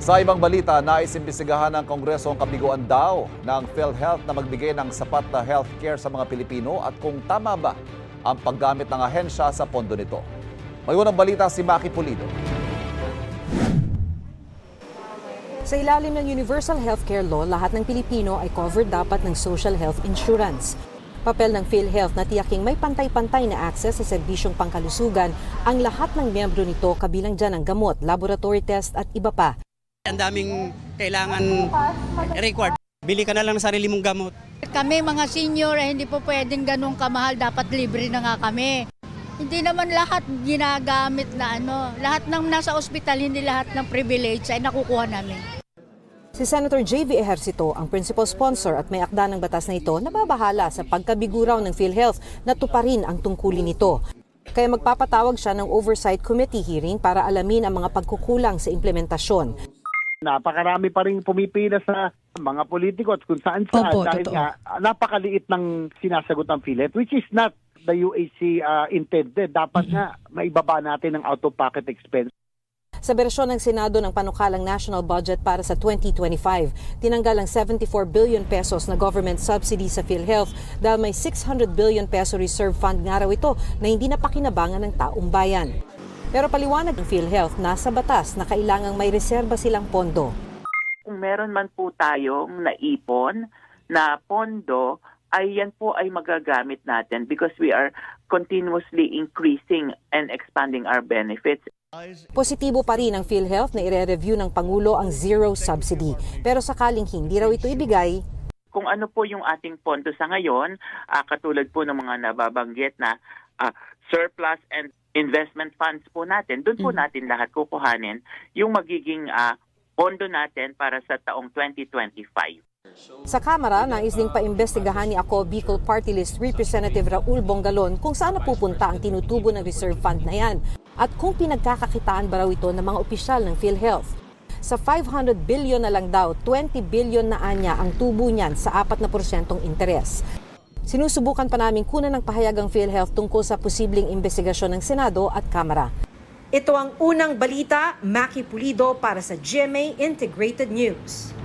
Sa ibang balita, nais-imbestigahan ng Kongreso ang kabiguan daw ng PhilHealth na magbigay ng sapat na healthcare sa mga Pilipino at kung tama ba ang paggamit ng ahensya sa pondo nito. May unang balita si Maki Pulido. Sa ilalim ng Universal Healthcare Law, lahat ng Pilipino ay covered dapat ng social health insurance. Papel ng PhilHealth na tiyaking may pantay-pantay na access sa serbisyong pangkalusugan ang lahat ng miyembro nito, kabilang dyan ang gamot, laboratory test at iba pa. Ang daming kailangan record. Bili ka na lang ng sarili mong gamot. Kami mga senior, hindi po pwedeng ganun kamahal. Dapat libre na nga kami. Hindi naman lahat ginagamit na lahat ng nasa ospital, hindi lahat ng privilege ay nakukuha namin. Si Senator J.V. Ejercito, ang principal sponsor at may akda ng batas na ito, nababahala sa pagkabiguraw ng PhilHealth na tuparin ang tungkulin nito. Kaya magpapatawag siya ng Oversight Committee hearing para alamin ang mga pagkukulang sa implementasyon. Napakarami pa rin pumipila sa mga politiko at kung saan dahil nga napakaliit ng sinasagot ang PhilHealth, which is not the UAC intended. Dapat nga maibaba natin ang out-of-pocket expense. Sa bersyon ng Senado ng panukalang national budget para sa 2025, tinanggal ang 74 billion pesos na government subsidy sa PhilHealth dahil may 600 billion peso reserve fund nga raw ito na hindi napakinabangan ng taong bayan. Pero paliwanag ng PhilHealth, nasa batas na kailangang may reserba silang pondo. Kung meron man po tayong naipon na pondo, ay yan po ay magagamit natin because we are continuously increasing and expanding our benefits. Positibo pa rin ang PhilHealth na ire-review ng Pangulo ang zero subsidy. Pero sakaling hindi raw ito ibigay, kung ano po yung ating pondo sa ngayon, katulad po ng mga nababanggit na surplus and investment funds po natin, doon po natin lahat kukuhanin yung magiging pondo natin para sa taong 2025. Sa Kamara, nais ding paimbestigahan ni Ako Bicol Party List Representative Raul Bongalon kung saan napupunta ang tinutubo ng reserve fund na yan at kung pinagkakakitaan ba raw ito ng mga opisyal ng PhilHealth. Sa 500 billion na lang daw, 20 billion na anya ang tubo niyan sa 4% interes. Sinusubukan pa namin kunan ng pahayag ang PhilHealth tungkol sa posibleng investigasyon ng Senado at Kamara. Ito ang unang balita, Maki Pulido para sa GMA Integrated News.